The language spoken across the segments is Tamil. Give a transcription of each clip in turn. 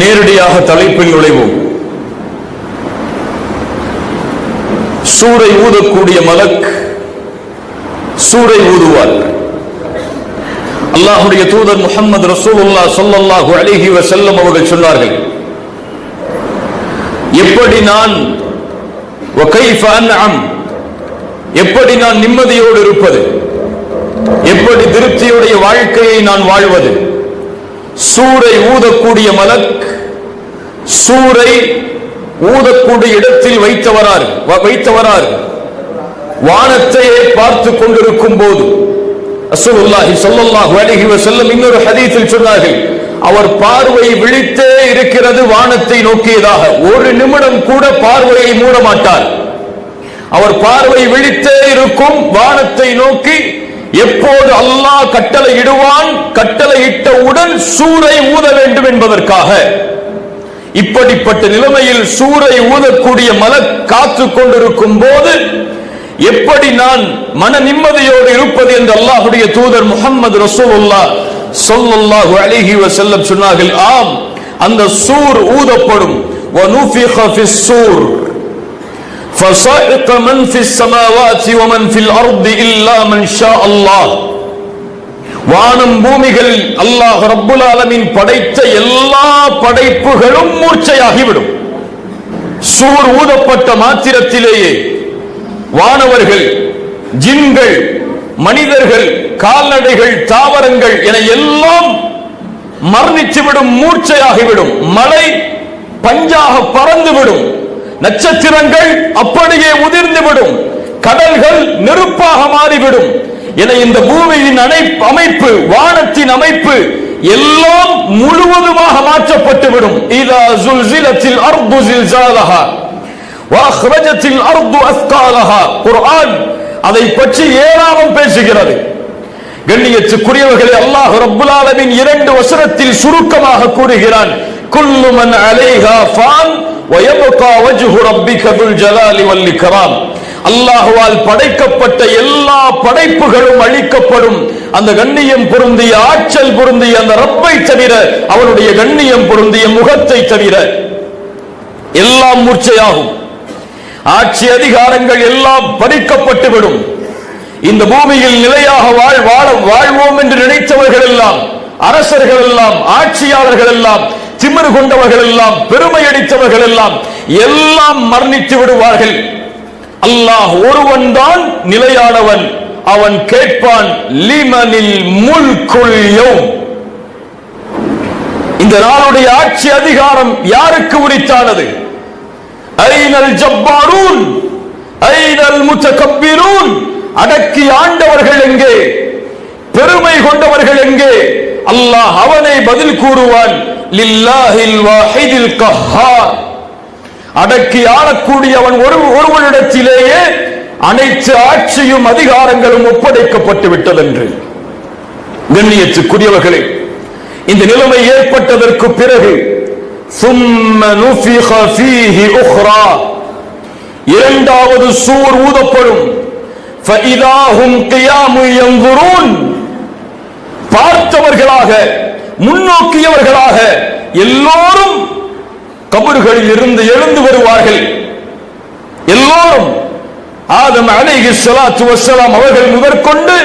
நேரடியாக தலைப்பில் நுழைவோம். சூரை ஊதக்கூடிய மலக் சூரை ஊதுவார். அல்லாஹ்வுடைய தூதர் முஹம்மது ரசூலுல்லாஹ் ஸல்லல்லாஹு அலைஹி வஸல்லம் அவர்கள் சொன்னார்கள், எப்படி நான் வகைஃப அன்அம், எப்படி நான் நிம்மதியோடு இருப்பது, எப்படி திருப்தியுடைய வாழ்க்கையை நான் வாழ்வது. சூரை ஊதக்கூடிய மலக் சூரை ஊதக்கூடிய இடத்தில் வைத்தவரார் வானத்தையே பார்த்து கொண்டிருக்கும் போது ரசூலுல்லாஹி ஸல்லல்லாஹு அலைஹி வஸல்லம் இன்னொரு ஹதீஸில் சொன்னார்கள், அவர் பார்வை விழித்தே இருக்கிறது வானத்தை நோக்கியதாக. ஒரு நிமிடம் கூட பார்வையை மூட மாட்டார். அவர் பார்வை விழித்தே இருக்கும் வானத்தை நோக்கி. எப்போது அல்லாஹ் கட்டளை இடுவான், கட்டளை இட்டவுடன் சூரை ஊத வேண்டும் என்பதற்காக. இப்படிப்பட்ட நிலைமையில் சூரை ஊதக்கூடிய மலக் காத்து கொண்டிருக்கும் போது எப்படி நான் மன நிம்மதியோடு இருப்பது என்று அல்லாஹ்வுடைய தூதர் முஹம்மது ரசூலுல்லாஹ் ஸல்லல்லாஹு அலைஹி வஸல்லம் சொன்னார்கள், ஆம், அந்த சூர் ஊதப்படும். வனுஃபிக ஃபிஸ் சூர் فصائق من في السماوات ومن في الارض الا من شاء الله. வானம் பூமிகள் அல்லாஹ் ரப்புல் ஆலமீன் படைத்த எல்லா படைப்புகளும் மூர்ச்சையாகிவிடும். சூர் ஊதப்பட்ட மாத்திரத்திலேயே வானவர்கள், ஜின்கள், மனிதர்கள், கால்நடைகள், தாவரங்கள் என எல்லாம் மரணித்துவிடும், மூர்ச்சையாகிவிடும். மழை பஞ்சாக பறந்துவிடும். நட்சத்திரங்கள் அப்படியே உதிர்ந்துவிடும். கடல்கள் நெருப்பாக மாறிவிடும். என இந்த பூமியின் அமைப்பு, வானத்தின் அமைப்பு எல்லாம் முழுவதுமாக மாற்றப்பட்டுவிடும். இதா ஸுல்ஸிலத்தில் அர்து ஸில்ஸாலஹா வஅக்ரஜத்தில் அர்து அஸ்காலஹா. குர்ஆன் அதை பற்றி ஏராளம் பேசுகிறது. கண்ணியத்துக்குரியவர்களே, அல்லாஹ் ரப்புல் ஆலமீன் 2 வசனத்தில் சுருக்கமாக கூறுகிறான், குல்லு மன் அலைஹா ஃபான் வயப்கா வஜ்ஹு ரப்பிக துல் ஜலாலி வல் இக்ராம். அல்லாஹ்வால் படைக்கப்பட்ட எல்லா படைப்புகளும் அழிக்கப்படும். அந்த கண்ணியம் பொருந்திய, ஆற்றல் பொருந்திய அந்த ரப்பை தவிர, அவனுடைய கண்ணியம் பொருந்திய முகத்தை தவிர எல்லாம் மூர்ச்சையாகும். ஆட்சி அதிகாரங்கள் எல்லாம் பறிக்கப்பட்டுவிடும். இந்த பூமியில் நிலையாக வாழ்வோம் என்று நினைத்தவர்கள் எல்லாம், அரசர்கள் எல்லாம், ஆட்சியாளர்கள் எல்லாம், திமிரு கொண்டவர்கள் எல்லாம், பெருமை அடித்தவர்கள் எல்லாம் எல்லாம் மரணித்து விடுவார்கள். அல்லாஹ் ஒருவன் தான் நிலையானவன். அவன் கேட்பான், லிமனில் முல்குல் யௌம். இந்த நாளுடைய ஆட்சி அதிகாரம் யாருக்கு உரித்தானது? ஐனல் ஜப்பாரூன் ஐனல் முத்தகப்பிரூன். அடக்கி ஆண்டவர்கள் எங்கே? பெருமை கொண்டவர்கள் எங்கே? அல்லாஹ் அவனை பதில் கூறுவான், லில்லாஹில் வாஹிதில் கஹ்ஹார். அடக்கி ஆளக்கூடியவன் ஒருவனிடத்திலேயே அனைத்து ஆட்சியும் அதிகாரங்களும் ஒப்படைக்கப்பட்டு விட்டதென்று. கண்ணியத்துக்குரியவர்களே, இந்த நிலைமை ஏற்பட்டதற்கு பிறகு ثم نفخ فيه أخرى, இரண்டாவது சூர் ஊதப்படும். فإذا هم قيام ينظرون, பார்த்தவர்களாக, முன்னோக்கியவர்களாக எல்லோரும் கபர்களில் இருந்து எழுந்து வருவார்கள். எல்லோரும் ஆதம் அலைஹிஸ்ஸலாத்து வஸ்ஸலாம் அவர்கள் முதற்கொண்டு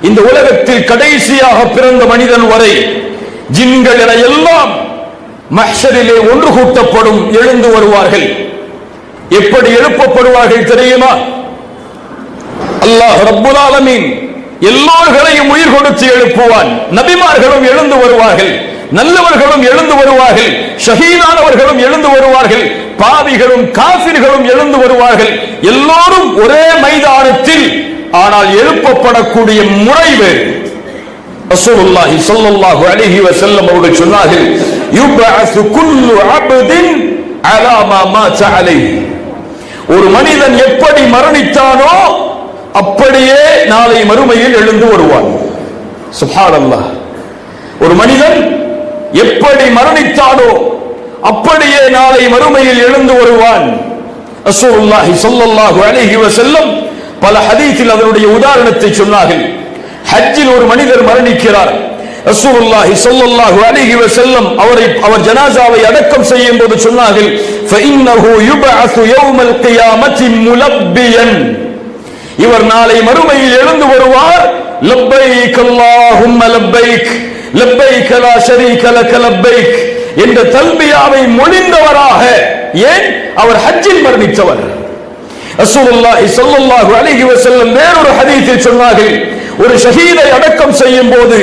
இந்த உலகத்தில் கடைசியாக பிறந்த மனிதன் வரை ஜின்கள் என எல்லாம் மஹ்ஷரிலே ஒன்று கூட்டப்படும், எழுந்து வருவார்கள். எப்படி எழுப்பப்படுவார்கள் தெரியுமா? அல்லாஹ் ரப்புல் ஆலமீன் எல்லோர்களையும் உயிர் கொடுத்து எழுப்புவான். நபிமார்களும் எழுந்து வருவார்கள், நல்லவர்களும் எழுந்து வருவார்கள், ஷஹீதானவர்களும் எழுந்து வருவார்கள், பாவிகளும் காஃபிர்களும் எழுந்து வருவார்கள். எல்லோரும் ஒரே மைதானத்தில், ஆனால் எழுப்பப்படக்கூடிய முறை வேறு. ரசூலுல்லாஹி ஸல்லல்லாஹு அலைஹி வஸல்லம் அவர்கள் சொன்னார்கள், யுபஅஸு குல்லு அப்தின் அலா மா மாத அலைஹி. ஒரு மனிதன் எப்படி மரணித்தானோ அப்படியே நாளை மறுமையில் எழுந்து வருவான். சுப்ஹானல்லாஹ். ஒரு மனிதன் எப்படி மரணித்தானோ அப்படியே நாளை மறுமையில் எழுந்து வருவான். ரசூலுல்லாஹி ஸல்லல்லாஹு அலைஹி வஸல்லம் பல ஹதீஸில் அதனுடைய உதாரணத்தை சொன்னார்கள். ஹஜ்ஜில் ஒரு மனிதர் மரணிக்கிறார். ரசூலுல்லாஹி ஸல்லல்லாஹு அலைஹி வஸல்லம் அவர் ஜனாசாவை அடக்கம் செய்யும் போது சொன்னார்கள், ஃபஇன்னஹு யுபஅஸு யௌமல் கியாமத்தி முலப்பியன், இவர் நாளை மறுமையில் எழுந்து வருவார், லப்பைக் அல்லாஹும்ம லப்பைக் லப்பைக் லா ஷரீக லக லப்பைக் என்ற தல்பியாவை மொழிந்தவராக. ஏன்? அவர் ஹஜ்ஜில் மரணித்தவர். ரசூலுல்லாஹி ஸல்லல்லாஹு அலைஹி வஸல்லம் வேறொரு ஹதீஸில் சொன்னார்கள், ஒரு ஷஹீதை அடக்கம் செய்யும் போது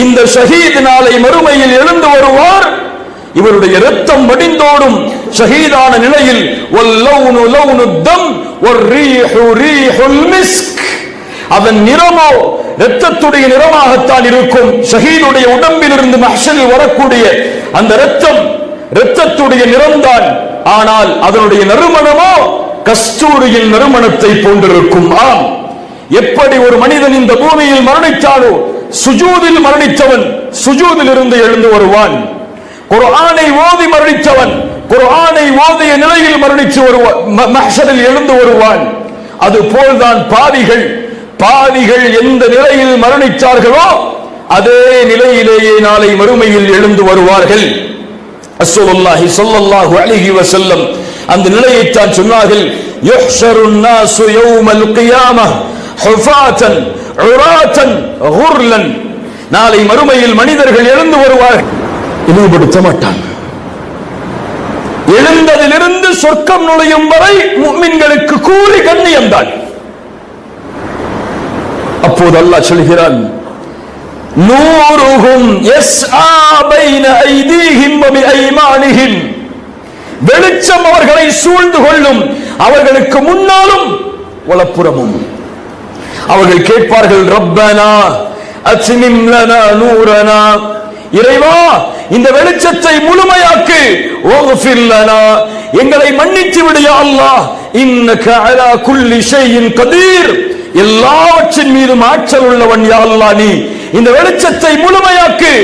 இந்த ஷஹீத் நாளை மறுமையில் எழுந்து வருவார், இவருடைய இரத்தம் வடிந்தோடும் ஷஹீதான நிலையில், வல்லௌனு லௌனு தம் வர்ரீஹு ரீஹுல் மிஸ்க், அதன் நிறமோ இரத்தத்துடைய நிறமாகத்தான் இருக்கும். ஷஹீதுடைய உடம்பிலிருந்து மஹ்ஷரில் வரக்கூடிய அந்த இரத்தத்துடைய நிறம்தான், ஆனால் அதனுடைய நறுமணமோ கஸ்தூரியின் நறுமணத்தை போன்றிருக்கும். ஆம், எப்படி ஒரு மனிதன் இந்த பூமியில் மரணித்தாலோ, சுஜூதில் மரணித்தவன் சுஜூதில் இருந்து எழுந்து வருவான், குர்ஆனை ஓதி மரணித்தவன் குர்ஆனை ஓதிய நிலையில் மரணித்து வருவான், மஹ்ஷரில் எழுந்து வருவான். அதுபோல்தான் பாவிகள் எந்த நிலையில் மரணித்தார்களோ அதே நிலையிலேயே நாளை மறுமையில் எழுந்து வருவார்கள். ரசூலுல்லாஹி ஸல்லல்லாஹு அலைஹி வஸல்லம் அந்த நிலையைத்தான் சொன்னார்கள், யுஹ்ஷருன் நாசு யௌமல் கியாமஹ் ஹுஃபாத்தன் உராத்தன் குர்லன், நாளை மறுமையில் மனிதர்கள் எழுந்து வருவார்கள், இழிவுபடுத்த மாட்டாங்க. எழுந்ததிலிருந்து சொர்க்கம் நுழையும் வரை முஃமின்களுக்கு கூலி கண்ணியம்தான். அப்போது அல்லாஹ் சொல்கிறான், நூருஹும் யஸ்ஆ பைன ஐதீஹிம் வ பிஐமானிஹிம், வெளிச்சம் அவர்களை சூழ்ந்து கொள்ளும், அவர்களுக்கு முன்னாலும் வலப்புறமும். அவர்கள் கேட்பார்கள், ரப்பனா அத்மிம் லனா நூரனா, இறைவா இந்த வெளிச்சத்தை முழுமையாக்கு, வக்ஃபிர் லனா, எங்களை மன்னித்து விடு யா அல்லாஹ், இன்னக அலா குல்லி ஷைஇன் கதீர், எல்லாவற்றின் மீதும் ஆற்றல் உள்ளவன் யா அல்லாஹ், நீ இந்த வெளிச்சத்தை முழுமையாக்கு.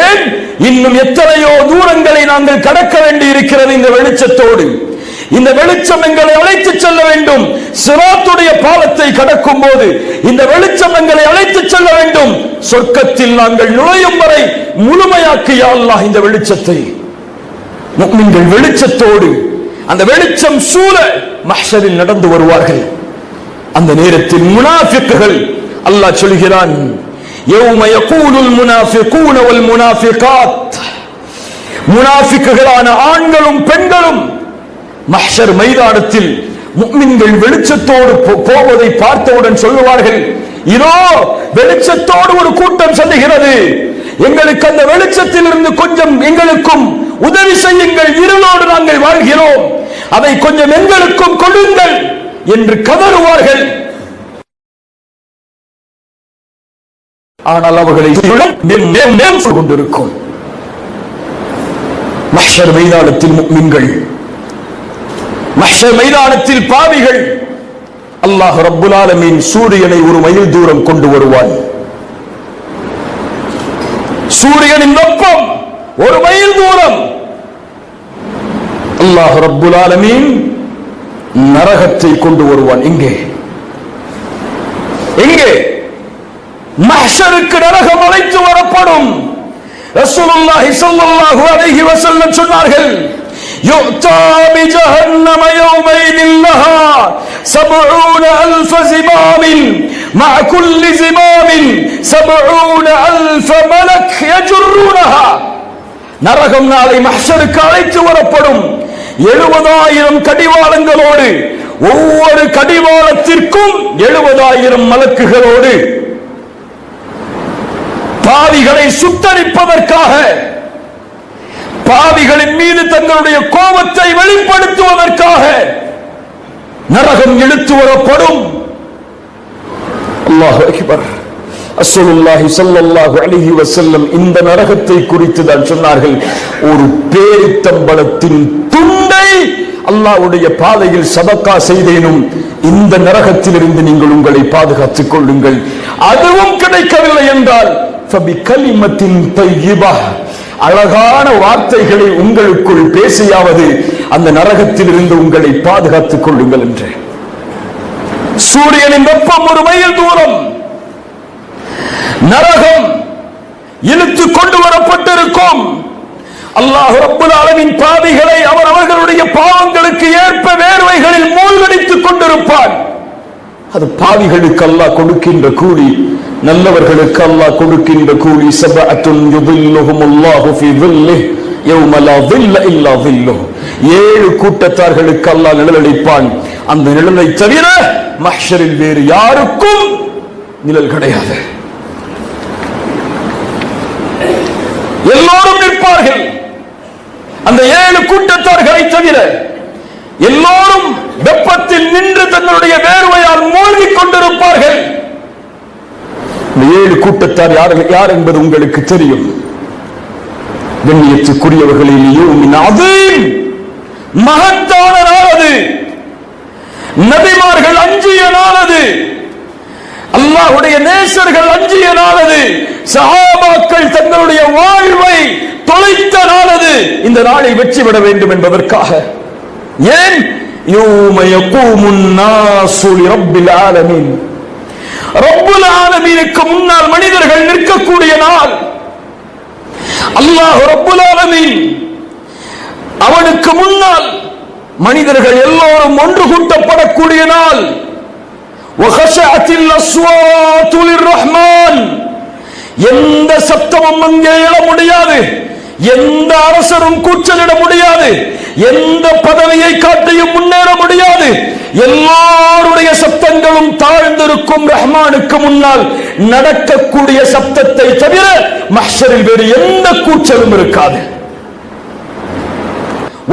ஏன்? இன்னும் எத்தனையோ தூரங்களை நாங்கள் கடக்க வேண்டி இருக்கிறது இந்த வெளிச்சத்தோடு. இந்த வெளிச்சம் எங்களை அழைத்து செல்ல வேண்டும். சிராத்துடைய பாலத்தை கடக்கும் போது இந்த வெளிச்சம் எங்களை அழைத்து செல்ல வேண்டும். சொர்க்கத்தில் நாங்கள் நுழையும் வரை முழுமையாக்கு யா அல்லாஹ் இந்த வெளிச்சத்தை. முஃமின்கள் வெளிச்சத்தோடு அந்த வெளிச்சம் சூழ மஹ்ஷரில் நடந்து வருவார்கள். அந்த நேரத்தில் முனாஃபிக்குகள், அல்லாஹ் சொல்கிறான், யௌம யகூலுல் முனாஃபிகூன வல் முனாஃபிகாத், முனாஃபிக்குகளான ஆண்களும் பெண்களும் மஹ்ஷர் மைதானத்தில் முஃமின்கள் வெளிச்சத்தோடு போவதை பார்த்தவுடன் சொல்லுவார்கள், இதோ வெளிச்சத்தோடு ஒரு கூட்டம் செல்கிறது, எங்களுக்கு அந்த வெளிச்சத்தில் இருந்து கொஞ்சம் எங்களுக்கும் உதவி செய்யுங்கள், இருளோடு நாங்கள் வாழ்கிறோம், அதை கொஞ்சம் எங்களுக்கும் கொடுங்கள் என்று கதறுவார்கள். ஆனால் அவர்களை கொண்டிருக்கும் மஹ்ஷர் மைதானத்தில் முஃமின்கள், மஹ்ஷர் மைதானத்தில் பாவிகள். அல்லாஹ் ரப்புல் ஆலமீன் சூரியனை ஒரு மைல் தூரம் கொண்டு வருவான். சூரியனின் வெப்பம் ஒரு மைல் தூரம். அல்லாஹ் ரப்புல் ஆலமீன் நரகத்தை கொண்டு வருவான். எங்கே மஹ்ஷருக்கு நரகம் அழைத்து வரப்படும். ரசூலுல்லாஹி ஸல்லல்லாஹு அலைஹி வஸல்லம் சொன்னார்கள், யுக்தா பிஜஹன்னம யௌமைன் லஹா 70000 ஜிமாமின் மஅ குல்லி ஜிமாமின் 70000 மலக் யஜுர்ருனஹா. நரகம் நாளை மஹ்ஷருக்கு அழைத்து வரப்படும். 70000 கடிவாளங்களோடு, ஒவ்வொரு கடிவாளத்திற்கும் 70000 மலக்குகளோடு பாவிகளை சுட்டரிப்பதற்காக, பாவிகளின் மீது தங்களுடைய கோபத்தை வெளிப்படுத்துவதற்காக நரகம் இழுத்து வரப்படும். அல்லாஹு அக்பர். ரசூலுல்லாஹி ஸல்லல்லாஹு அலைஹி வஸல்லம் இந்த நரகத்தை குறித்து தான் சொன்னார்கள், ஒரு பேரித்தம்பளத்தின் துண்டை அல்லாஹ்வுடைய பாதையில் சதக்கா செய்தேனும் இந்த நரகத்திலிருந்து நீங்கள் உங்களை பாதுகாத்துக் கொள்ளுங்கள். அதுவும் கிடைக்கவில்லை என்றால் ஃபபிகலிமத்தின் தய்யிபா, அழகான வார்த்தைகளை உங்களுக்குள் பேசியாவது அந்த நரகத்தில் இருந்து உங்களை பாதுகாத்துக் கொள்ளுங்கள் என்று. சூரியனின் வெப்பம் ஒரு மைல் தூரம். நரகம் இழுத்து கொண்டு வரப்பட்டிருக்கும். அல்லாஹ் ரப்புல் ஆலமீன் பாவிகளை அவர்களுடைய பாவங்களுக்கு ஏற்ப வேர்வைகளில் மூழ்கடித்துக் கொண்டிருப்பான். அது பாவிகளுக்கு அல்லாஹ் கொடுக்கின்ற கூலி, நல்லவர்களுக்கு அல்லாஹ் கொடுக்கின்ற கூலி. சபஅத்துன் யுதில்லுஹுமுல்லாஹு ஃபீ ظில்லிஹி யௌம லா ظில்ல இல்லா ظில்லுஹு. 7 கூட்டத்தார்களுக்கு அல்லாஹ் நிழலளிப்பான். அந்த நிழலை தவிர மஹ்ஷரில் வேறு யாருக்கும் நிழல் கிடையாது. எல்லோரும் நிற்பார்கள். அந்த 7 கூட்டத்தார்களை தவிர எல்லோரும் வெப்பத்தில் நின்று தன்னுடைய வேர்வையால் மூழ்கிக் கொண்டிருப்பார்கள். 7 கூட்டத்தார் யார் என்பது உங்களுக்கு தெரியும். கண்ணியத்துக்குரியவர்களில் மகத்தான நாள் அது. நபிமார்கள் அஞ்சிய நாள் அது. அல்லாஹ்வுடைய நேசர்கள் அஞ்சிய நாள் அது. சஹாபாக்கள் தங்களுடைய வாழ்வை தொலைத்த நாள் அது. இந்த நாளை வெற்றி பெற வேண்டும் என்பதற்காக. ஏன்? யௌம யகூமுன் நாஸு லிரப்பில் ஆலமீன். ரப்புல் ஆலமீனுக்கு முன்னால் மனிதர்கள் நிற்கக்கூடிய நாள். அல்லாஹ் ரப்புல் ஆலமீன் அவனுக்கு முன்னால் மனிதர்கள் எல்லோரும் ஒன்று கூட்டப்படக்கூடிய நாள். வஹஷஅத்தில் அஸ்வாது லிர்ரஹ்மான். எந்த சத்தமும் அங்கே எழ முடியாது. எந்த அரசரும் கூச்சலிட முடியாது. எந்த பதவியை காட்டியும் முன்னேற முடியாது. எல்லாருடைய சப்தங்களும் தாழ்ந்திருக்கும். ரஹ்மானுக்கு முன்னால் நடக்கக்கூடிய சப்தத்தை தவிர மஹ்ஷரில் வேறு எந்த கூச்சலும் இருக்காது.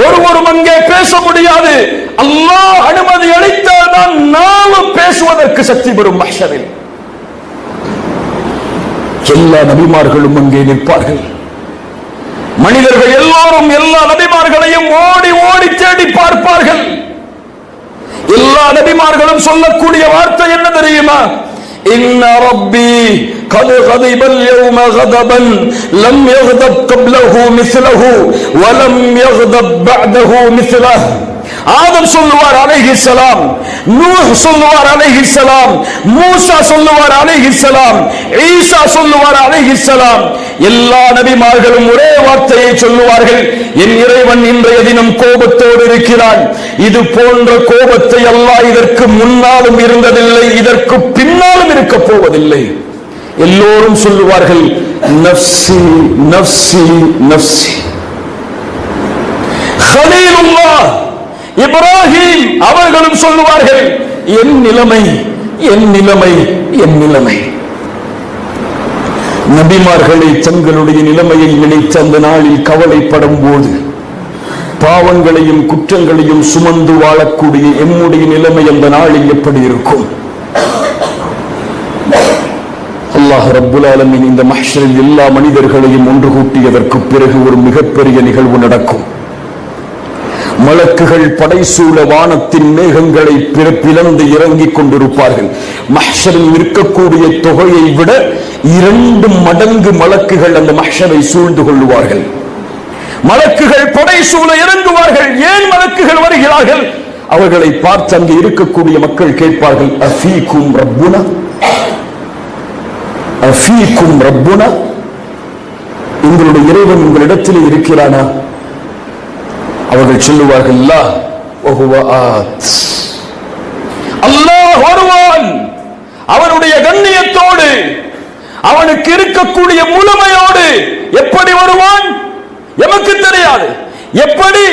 ஒருவரும் அங்கே பேச முடியாது. அல்லாஹ் அனுமதி அளித்தால் தான் நாம பேசுவதற்கு சக்தி பெறும். மஹ்ஷரில் எல்லா நபிமார்களும் அங்கே நிற்பார்கள். மனிதர்கள் எல்லோரும் எல்லா நபிமார்களையும் ஓடி ஓடி தேடி பார்ப்பார்கள். எல்லா நபிமார்களும் சொல்லக்கூடிய வார்த்தை என்ன தெரியுமா? இன்ன ரப்பி கத் கதிபல் யௌம கதபன் லம் யக்தப் கப்லஹு மிஸ்லஹு வ லம் யக்தப் பஅதஹு மிஸ்லஹு. ஆதம் சொல்லுவார் அலைஹிஸ்ஸலாம், நூஹ் சொல்லுவார் அலைஹிஸ்ஸலாம், மூசா சொல்லுவார் அலைஹிஸ்ஸலாம், ஈசா சொல்லுவார் அலைஹிஸ்ஸலாம். எல்லா நபிமார்களும் ஒரே வார்த்தையை சொல்லுவார்கள், என் இறைவன் இன்றைய தினம் கோபத்தோடு இருக்கிறான். இது போன்ற கோபத்தை அல்லாஹ் இதற்கு முன்னாலும் இருந்ததில்லை, இதற்கு பின்னாலும் இருக்க போவதில்லை. எல்லோரும் சொல்லுவார்கள் நஃப்ஸி நஃப்ஸி நஃப்ஸி. கலீலுல்லாஹ் இப்ராஹிம் அவர்களும் சொல்லுவார்கள் என் நிலைமை என் நிலைமை என் நிலைமை. நபிமார்களை தங்களுடைய நிலைமையை நினைத்து அந்த நாளில் கவலைப்படும் போது பாவங்களையும் குற்றங்களையும் சுமந்து வாழக்கூடிய எம்முடைய நிலைமை அந்த நாளில் எப்படி இருக்கும்? அல்லாஹ் ரப்புல் ஆலமீன் இந்த மஹ்ஷரில் எல்லா மனிதர்களையும் ஒன்று கூட்டியதற்கு பிறகு ஒரு மிகப்பெரிய நிகழ்வு நடக்கும். மலக்குகள் படைசூழ வானத்தின் மேகங்களை பிளந்து இறங்கிக் கொண்டிருப்பார்கள். மஹ்ஷரில் இருக்கக்கூடிய தொகையை விட 2 மடங்கு மலக்குகள் அந்த மஹ்ஷரை சூழ்ந்து கொள்ளுவார்கள். மலக்குகள் படைசூழ இறங்குவார்கள். ஏன் மலக்குகள் வருகிறார்கள்? அவர்களை பார்த்து அங்கே இருக்கக்கூடிய மக்கள் கேட்பார்கள், அஃபீக்கும் ரப்புனா அஃபீக்கும் ரப்புனா, எங்களுடைய இறைவன் உங்களிடத்திலே இருக்கிறானா? அவர்கள் சொல்லுவார்கள் அல்லாஹ் வருவான். அவனுடைய கண்ணியத்தோடு, அவனுக்கு இருக்கக்கூடிய முழுமையோடு. எப்படி வருவான் எமக்கு தெரியாது. எப்படி,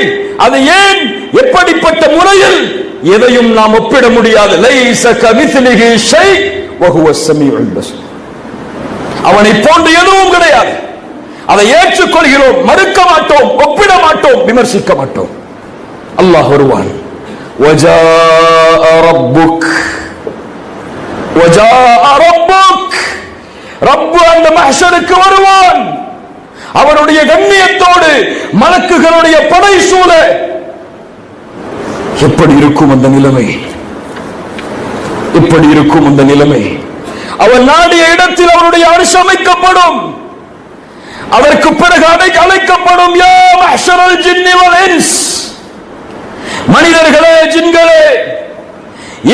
அது ஏன், எப்படிப்பட்ட முறையில் எதையும் நாம் ஒப்பிட முடியாது. லைஸ கமிஸ்லிஹி ஷை வ ஹுவ ஸமீஉல் பஸீர். அவனை போன்று எதுவும் கிடையாது. அதை ஏற்றுக்கொள்கிறோம், மறுக்க மாட்டோம், ஒப்பிட மாட்டோம், விமர்சிக்க மாட்டோம். அல்லாஹ் வருவான். வஜாஅ ரப்புக் வஜாஅ ரப்புக். ரப்பு அந்த மஹ்ஷருக்கு வருவான். அவனுடைய கண்ணியத்தோடு மலக்குகளுடைய படை சூழ. எப்படி இருக்கும் அந்த நிலைமை? எப்படி இருக்கும் அந்த நிலைமை? அவன் நாடிய இடத்தில் அவனுடைய அரிசி அமைக்கப்படும். அதற்கு பிறகு அழைக்கப்படும், யா மஹ்ஷரல் ஜின்னி வல் இன்ஸ். மனிதர்களே, ஜின்களே,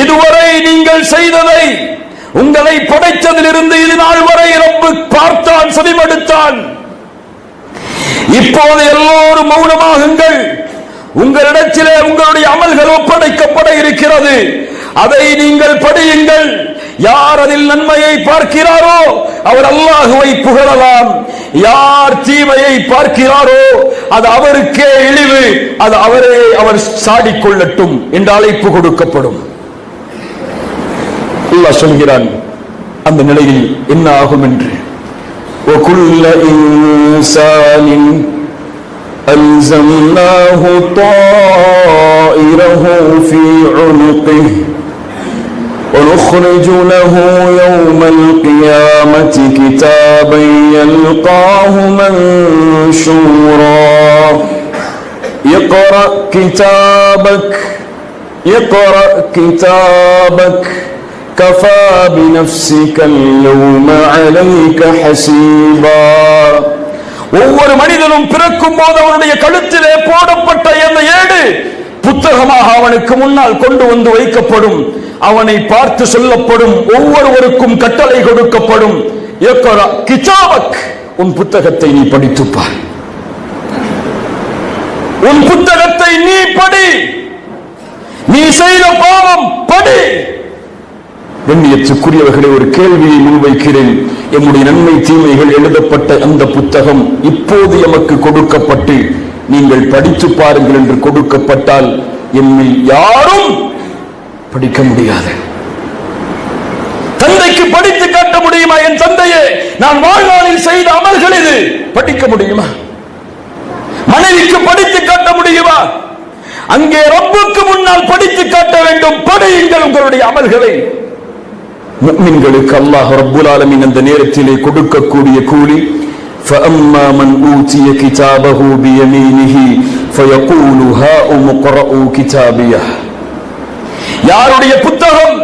இதுவரை நீங்கள் செய்ததை உங்களை படைத்ததிலிருந்து இது நாள் வரை ரப்பு பார்த்தான், செவிமடுத்தான். இப்போது எல்லோரும் மௌனமாகுங்கள். உங்களிடத்திலே உங்களுடைய அமல்கள் ஒப்படைக்கப்பட இருக்கிறது. அதை நீங்கள் படியுங்கள். யார் அதில் நன்மையை பார்க்கிறாரோ அவர் அல்லாஹுவை புகழலாம். யார் தீமையை பார்க்கிறாரோ அது அவருக்கே இழிவு, அது அவர் சாடிக்கொள்ளட்டும் என்ற அழைப்பு கொடுக்கப்படும். அல்லாஹ் சொல்கிறான் அந்த நிலையில் என்ன ஆகும் என்று. وَكُلَّ إِنسَانٍ أَلْزَمْنَاهُ طَائِرَهُ فِي عُنُقِهِ وَنُخْرِجُ لَهُ يَوْمَ الْقِيَامَةِ كِتَابًا يَلْقَاهُ مَنشُورًا اقْرَأْ كِتَابَكَ كَفَى بِنَفْسِكَ الْيَوْمَ عَلَيْكَ حَسِيبًا. ஒவ்வொரு மனிதனும் பிறக்கும் போது அவனுடைய கழுத்திலே போடப்பட்ட அந்த ஏடு புத்தகமாக அவனுக்கு முன்னால் கொண்டு வந்து வைக்கப்படும். அவனை பார்த்து சொல்லப்படும், ஒவ்வொருவருக்கும் கட்டளை கொடுக்கப்படும். இக்ரா கிதாபக், உன் புத்தகத்தை நீ படித்துப்பார். உன் புத்தகத்தை நீ படி. நீ செய்த பாவம் படி. கண்ணியத்துக்குரியவர்களே, ஒரு கேள்வியை முன்வைக்கிறேன். எம்முடைய நன்மை தீமைகள் எழுதப்பட்ட அந்த புத்தகம் இப்போது எமக்கு கொடுக்கப்பட்டு நீங்கள் படித்து பாருங்கள் என்று கொடுக்கப்பட்டால் எம்மில் யாரும் படிக்க முடியாது. தந்தைக்கு படித்து காட்ட முடியுமா? என் தந்தையே, நான் வாழ்நாளில் செய்த அமல்கள் இது படிக்க முடியுமா? மனைவிக்கு படித்து காட்ட முடியுமா? அங்கே ரப்புக்கு முன்னால் படித்து காட்ட வேண்டும். படியுங்கள் உங்களுடைய அமல்களை. முஃமின்களுக்கு அல்லாஹ் ரப்புல் ஆலமீன் அந்த நேரத்திலே கொடுக்கக்கூடிய கூலி, فَأَمَّا مَنْ أُوتِيَ كِتَابَهُ بِيَمِينِهِ فَيَقُولُ هَاؤُمُ اقْرَءُوا كِتَابِيَهْ. யாருடைய புத்தகம்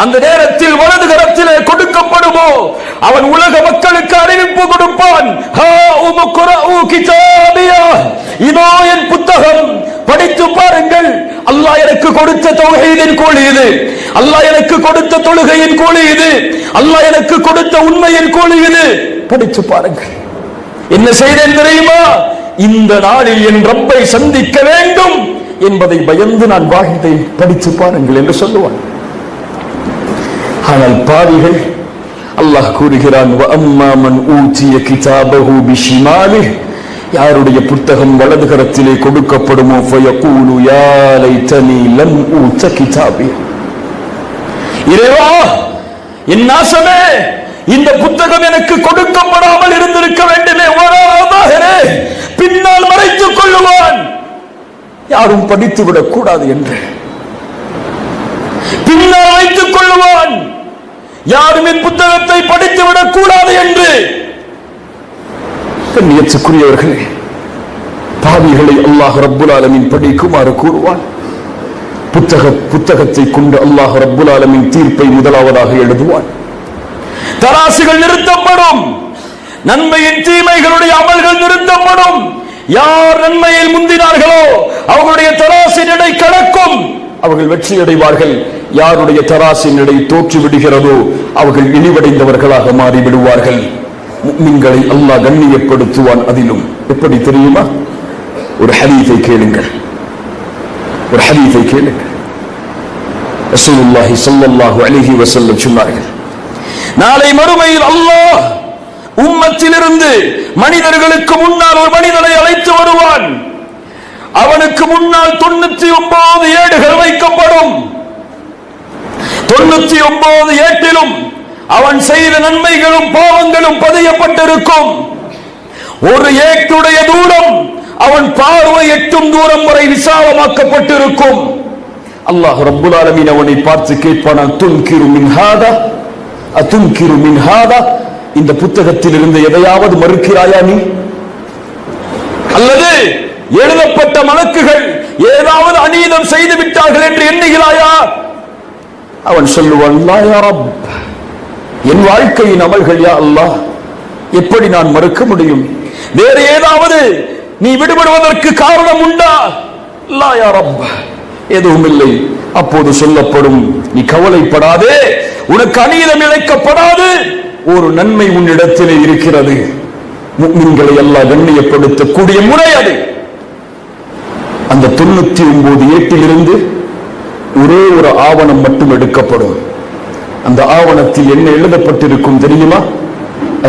அந்த நேரத்தில் வலது கரத்திலே கொடுக்கப்படுமோ அவன் உலக மக்களுக்கு அறிவிப்பு கொடுப்பான். هَاؤُمُ اقْرَءُوا كِتَابِيَهْ, இதோ என் புத்தகம், படித்து பாருங்கள். அல்லாஹ் எனக்கு கொடுத்த தௌஹீதின் கூலி இது. அல்லாஹ் எனக்கு கொடுத்த தொழுகையின் கூலி இது. அல்லாஹ் எனக்கு கொடுத்த உண்மையின் கூலி இது. படித்து பாருங்கள். என்ன செய்தேன் தெரியுமா? இந்த நாளில் என் ரப்பை சந்திக்க வேண்டும் என்பதை பயந்து நான் வாழ்ந்தேன். படித்து பாருங்கள் என்று சொல்லுவான். ஆனால் பாவிகள், அல்லாஹ் கூறுகிறான், وَأَمَّا مَنْ أُوتِيَ كِتَابَهُ بِشِمَالِهِ, யாருடைய புத்தகம் வலது கரத்திலே கொடுக்கப்படுமோ فَيَقُولُ يَا لَيْتَنِي لَمْ أُوتَ كِتَابِيَهْ, இறைவா என் நாசமே, இந்த புத்தகம் எனக்கு கொடுக்கப்படாமல் இருந்திருக்க வேண்டுமே. பின்னால் மறைத்துக் கொள்ளுவான், யாரும் படித்து விடக் கூடாது என்று பின்னால் வைத்துக் கொள்ளுவான், யாரும் என் புத்தகத்தை படித்து விடக் கூடாது என்று. கண்ணியத்துக்குரியவர்களே, பாவிகளை அல்லாஹ் ரப்புல் ஆலமீன் படிக்குமாறு கூறுவான். புத்தகத்தை கொண்டு அல்லாஹ் ரப்புல் ஆலமீன் தீர்ப்பை முதலாவதாக எழுதுவான். தராசுகள் நிறுத்தப்படும். நன்மையின் தீமைகளுடைய அமல்கள் நிறுத்தப்படும். யார் நன்மையில் முந்தினார்களோ அவர்களுடைய தராசின் எடை கடக்கும், அவர்கள் வெற்றி அடைவார்கள். யாருடைய தராசின் எடை தோற்று விடுகிறதோ அவர்கள் இழிவடைந்தவர்களாக மாறிவிடுவார்கள். முஃமின்களை அல்லாஹ் கண்ணியப்படுத்துவான். அதிலும் எப்படி தெரியுமா? ஒரு ஹதீஸை கேளுங்கள். ரசூலுல்லாஹி ஸல்லல்லாஹு அலைஹி வஸல்லம் சொன்னார்கள், நாளை மறுமையில் அல்லாஹ் உம்மத்திலிருந்து மனிதர்களுக்கு முன்னால் ஒரு மனிதனை அழைத்து வருவான். அவனுக்கு முன்னால் 99 ஏடுகள் வைக்கப்படும். 99 ஏட்டிலும் அவன் செய்த நன்மைகளும் பாவங்களும் பதியப்பட்டிருக்கும். ஒரு ஏட்டுடைய தூரம் அவன் பார்வை எட்டும் தூரம் வரை விசாலமாக்கப்பட்டிருக்கும். அல்லாஹ் ரப்புல் ஆலமீன் அவனை பார்த்து கேட்பான், துன்கிரு மின் ஹாதா, அதுன்கிரு மின் ஹாதா, இந்த புத்தகத்தில் இருந்து எதையாவது மறுக்கிறாயா நீ? அல்லது எழுதப்பட்ட மலக்குகள் ஏதாவது அநீதம் செய்து விட்டார்கள் என்று எண்ணுகிறாயா? அவன் சொல்லுவான், லா யா ரப், என் வாழ்க்கையின் அமல்கள் யா அல்லாஹ், எப்படி நான் மறுக்க முடியும்? வேறு ஏதாவது நீ விடுபடுவதற்கு காரணம் உண்டா? லா யா ரப், எதுவும் இல்லை. அப்போது சொல்லப்படும், நீ கவலைப்படாதே, உனக்கு அநீதம் இழைக்கப்படாது, ஒரு நன்மை உன்னிடத்திலே இருக்கிறது. முஃமின்களை அல்லாஹ் கண்ணியப்படுத்தக்கூடிய முறை அது. அந்த 99 ஏட்டிலிருந்து ஒரே ஒரு ஆவணம் மட்டும் எடுக்கப்படும். அந்த ஆவணத்தில் என்ன எழுதப்பட்டிருக்கும் தெரியுமா?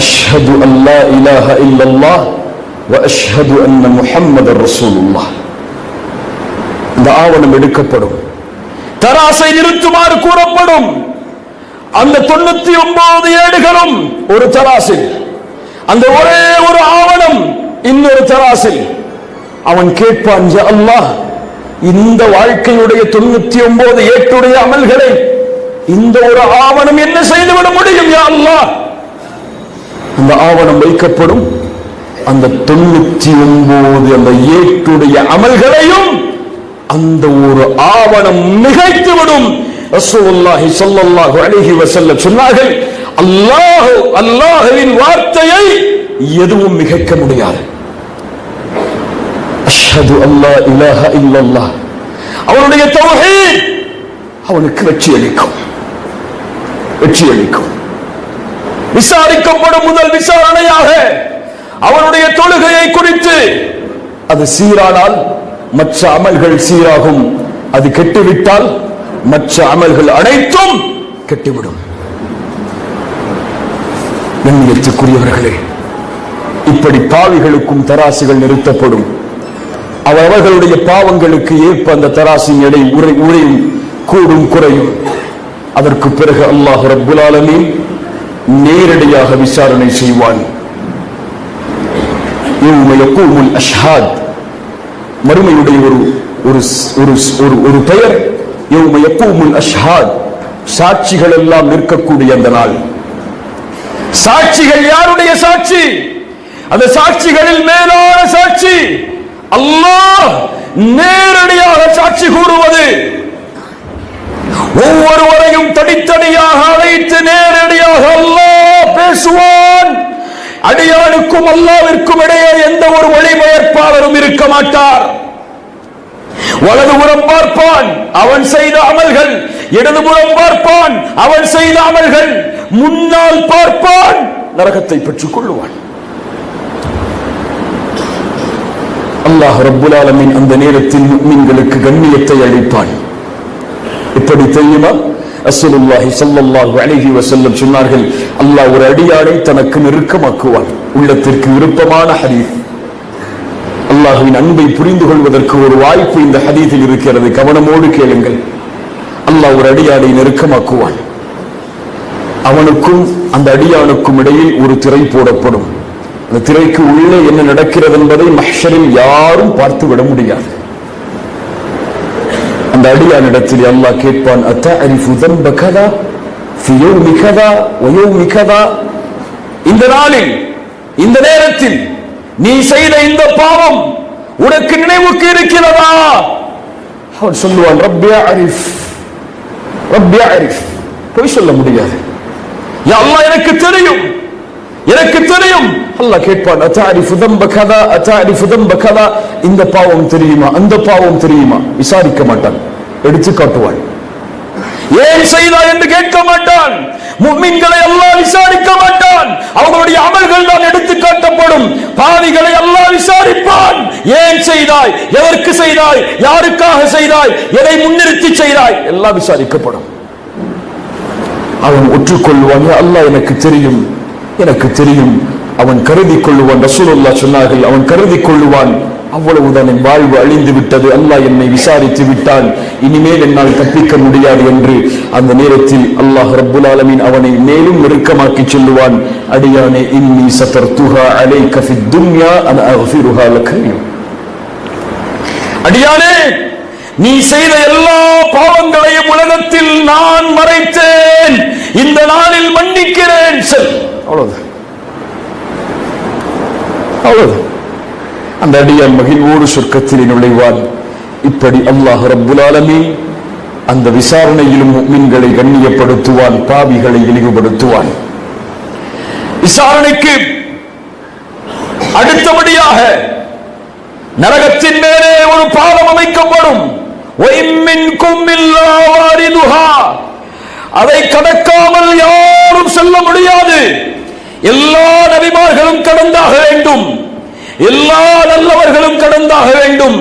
அஷ்ஹது அல்லா இலாஹ இல்லல்லாஹ் வ அஷ்ஹது அன்ன முஹம்மதர் ரசூலுல்லாஹ். இந்த ஆவணம் எடுக்கப்படும். தராசை நிறுத்துமாறு கூறப்படும். அந்த 99 ஏடுகளும் ஒரு தராசில், அந்த ஒரே ஒரு ஆவணம் இன்னொரு தராசில். அவன் கேட்பான், யா அல்லாஹ், இந்த வாழ்க்கையுடைய 99 ஏட்டுடைய அமல்களை இந்த ஒரு ஆவணம் என்ன செய்துவிட முடியும் யா அல்லாஹ்? அந்த ஆவணம் வைக்கப்படும். அந்த 99 அந்த ஏட்டுடைய அமல்களையும் அந்த ஒரு ஆவணம் மிகைத்துவிடும். ரசூலுல்லாஹி ஸல்லல்லாஹு அலைஹி வஸல்லம் சொன்னார்கள், அல்லாஹ்வின் வார்த்தையை எதுவும் மிகைக்க முடியாது. அஷ்ஹது அல்லா இலாஹ இல்லல்லாஹ், அவனுடைய தௌஹீத் அவனுக்கு வெற்றி அளிக்கும். விசாரிக்கப்படும் முதல் விசாரணையாக அவனுடைய தொழுகையை குறித்து. அது சீரானால் மற்ற அமல்கள் சீராகும். அது கெட்டுவிட்டால் மற்ற அமல்கள் அனைத்தும் கெட்டுவிடும். கண்ணியத்துக்குரியவர்களே, இப்படி பாவிகளுக்கும் தராசுகள் நிறுத்தப்படும். அவர்களுடைய பாவங்களுக்கு ஏற்ப அந்த தராசின் எடை உறையும், கூடும், குறையும். அதற்கு பிறகு அல்லாஹ் ரப்புல் ஆலமீன் நேரடியாக விசாரணை செய்வான். யௌம யகூமுல் அஷ்ஹாத், மறுமையுடைய ஒரு பெயர் யௌம யகூமுல் அஷ்ஹாத், சாட்சிகள் எல்லாம் நிற்கக்கூடிய அந்த நாள். சாட்சிகள் யாருடைய சாட்சி? அந்த சாட்சிகளில் மேலான சாட்சி அல்லாஹ் நேரடியாக சாட்சி கூறுவது. ஒவ்வொருவரையும் தனித்தனியாக அழைத்து நேரடியாக அல்லாஹ் பேசுவான். அடியானுக்கும் அல்லாஹ்விற்கும் இடையே எந்த ஒரு ஒளிபெயர்ப்பாளரும் இருக்க மாட்டார். வலதுபுறம் பார்ப்பான், அவன் செய்த அமல்கள். இடதுபுறம் பார்ப்பான், அவன் செய்த அமல்கள். முன்னால் பார்ப்பான், நரகத்தை பெற்றுக் கொள்ளுவான். அல்லாஹ் ரப்புல் ஆலமீன் அந்த நேரத்தில் முஃமின்களுக்கு கண்ணியத்தை அளிப்பான். எப்படி தெரியுமா? ரசூலுல்லாஹி ஸல்லல்லாஹு அலைஹி வஸல்லம் சொன்னார்கள், அல்லாஹ் ஒரு அடியானை தனக்கு நெருக்கமாக்குவான். உள்ளத்திற்கு விருப்பமான ஹதீஸ். அல்லாஹ்வின் அன்பை புரிந்து கொள்வதற்கு ஒரு வாய்ப்பு இந்த ஹதீஸில் இருக்கிறது. கவனமோடு கேளுங்கள். அல்லாஹ் ஒரு அடியானை நெருக்கமாக்குவான். அவனுக்கும் அந்த அடியானுக்கும் இடையில் ஒரு திரை போடப்படும். அந்த திரைக்கு உள்ளே என்ன நடக்கிறது என்பதை மஹ்ஷரில் யாரும் பார்த்து விட முடியாது. அந்த அடியானிடத்தில் அல்லாஹ் கேட்பான், அத்தஅரிஃபு ذنب كذا في يوم كذا ويوم كذا, இந்த நாளில் இந்த நேரத்தில் நீ செய்த இந்த பாவம் உனக்கு நினைவுக்கு இருக்கிறதா? அவன் சொல்லுவான், ரப்பி அரிஃப், ரப்பி அரிஃப். போய் சொல்ல முடியாது. யா அல்லாஹ், எனக்கு தெரியும், எனக்கு தெரியும். அல்லாஹ் கேட்பான், அத்தஅரிஃபு ذنب كذا அத்தஅரிஃபு ذنب كذا, இந்த பாவம் தெரியுமா, அந்த பாவம் தெரியுமா? விசாரிக்க மாட்டான், எடுத்து காட்டுவான். ஏன் செய்தாய் என்று கேட்க மாட்டான். முஃமின்களை அல்லாஹ் விசாரிக்க மாட்டான். அவர்களுடைய அமல்கள் தான் எடுத்து காட்டப்படும். பாவிகளை அல்லாஹ் விசாரிப்பான். ஏன் செய்தாய், எதற்கு செய்தாய், யாருக்காக செய்தாய், எதை முன்னிறுத்தி செய்தாய், எல்லாம் விசாரிக்கப்படும். அவன் ஒற்றுக்கொள்வான், அல்லாஹ் எனக்கு தெரியும், எனக்கு தெரியும். அவன் கருதி கொள்ளுவான். ரசூலுல்லாஹ் சொன்னார்கள், அவன் கருதி கொள்ளுவான், அவ்வளவுதான், என் வாழ்வு அழிந்து விட்டது, அல்லாஹ் என்னை விசாரித்து விட்டான், இனிமேல் என்னால் தப்பிக்க முடியாது என்று. அந்த நேரத்தில் அல்லாஹ் ரப்புல் ஆலமீன் அவனை மேலும் நெருக்கமாக்கி சொல்லுவான், அடியானே, இன்னி சதர்துஹா அலைக ஃபித் துன்யா அன அக்ஃபிருஹா லக. அடியானே, நீ செய்த எல்லா பாவங்களையும் உலகத்தில் நான் மறைத்தேன், இந்த நாளில் மன்னிக்கிறேன், சொல். அவ்வளவுதான், அவ்வளவுதான். அந்த அடியான் மகிழ்வோடு சொர்க்கத்தில் நுழைவான். இப்படி அல்லாஹ் ரப்புல் ஆலமீன் அந்த விசாரணையிலும் முஃமின்களை கண்ணியப்படுத்துவான், பாவிகளை இழிவுபடுத்துவான். விசாரணைக்கு அடுத்தபடியாக நரகத்தின் மேலே ஒரு பாலம் அமைக்கப்படும். அதை கடக்காமல் யாரும் செல்ல முடியாது. எல்லா நபிமார்களும் கடந்தாக வேண்டும், எல்லா நல்லவர்களும் கடந்தாக வேண்டும்.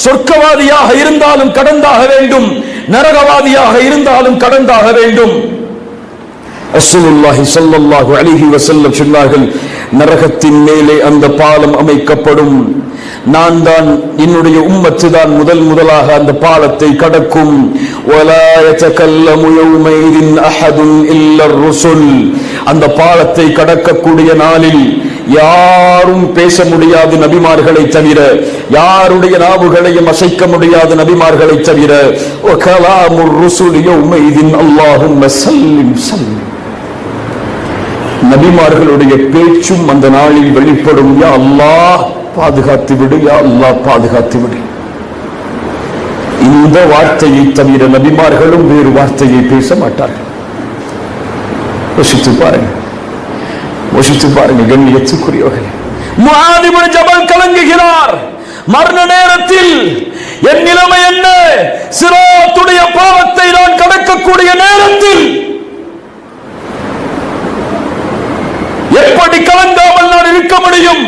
சொர்க்கவாதியாக இருந்தாலும் கடந்தாக வேண்டும், நரகவாதியாக இருந்தாலும் கடந்தாக வேண்டும். ரசூலுல்லாஹி ஸல்லல்லாஹு அலைஹி வஸல்லம் சொன்னார்கள், நரகத்தின் மேலே அந்த பாலம் அமைக்கப்படும். நான் தான், என்னுடைய உம்மத்து தான் முதலாக அந்த பாலத்தை கடக்கும். வலா யதகல்லமு யௌமைதின் அஹதுன் இல்லர் ருசுல். அந்த பாலத்தை கடக்கக்கூடிய நாளில் யாரும் பேச முடியாது நபிமார்களை தவிர, யாருடைய நாவுகளையும் அசைக்க முடியாது நபிமார்களை தவிர. வகலாமுர் ருசுல் யௌமைதின் அல்லாஹும்ம ஸல்லிம் ஸல்லிம். நபிமார்களுடைய பேச்சும் அந்த நாளில் வெளிப்படும். யா அல்லாஹ் பாதுகாத்து விடு, யா அல்லாஹ் பாதுகாத்து விடு. இந்த வார்த்தையை தவிர நபிமார்களும் வேறு வார்த்தையை பேச மாட்டார்கள். யோசித்து பாருங்க, யோசித்து பாருங்க கண்ணியத்துக்குரியவர்களே. முஆத் இப்னு ஜபல் கலங்குகிறார். மரண நேரத்தில் என் நிலைமை என்ன? சிராத்துடைய பாவத்தை நான் கடக்கக்கூடிய நேரத்தில் எப்படி கலங்காமல் நான் இருக்க முடியும்?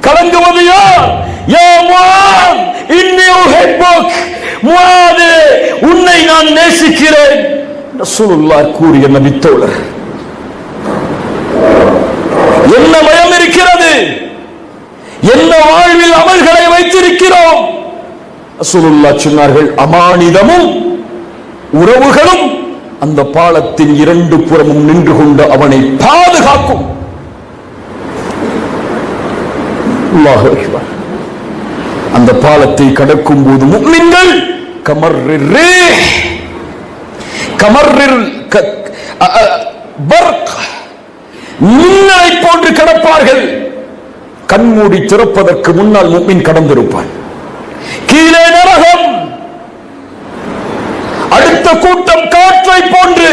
கலங்குவது யார்? யா முஆத் இன்னி உஹிப்புக். முஆதே, உன்னை நான் நேசிக்கிறேன். ரசூலுல்லாஹ் கூறிய நபித்தோழர். என்ன பயம் இருக்கிறது? என்ன வாழ்வில் அமல்களை வைத்திருக்கிறோம்? ரசூலுல்லாஹ் சொன்னார்கள், அமானிதமும் உறவுகளும் அந்த பாலத்தின் இரண்டு புறமும் நின்று கொண்டு அவனை பாதுகாக்கும். அல்லாஹு அக்பர். அந்த பாலத்தை கடக்கும் போது முஃமின்கள் கமர்ரிர் பர்க் மின்னலை போன்று கடப்பார்கள். கண்மூடி திறப்பதற்கு முன்னால் முஃமின் கடந்திருப்பான். கீழே நரகம். அடுத்த கூட்டம் காற்றை போன்று,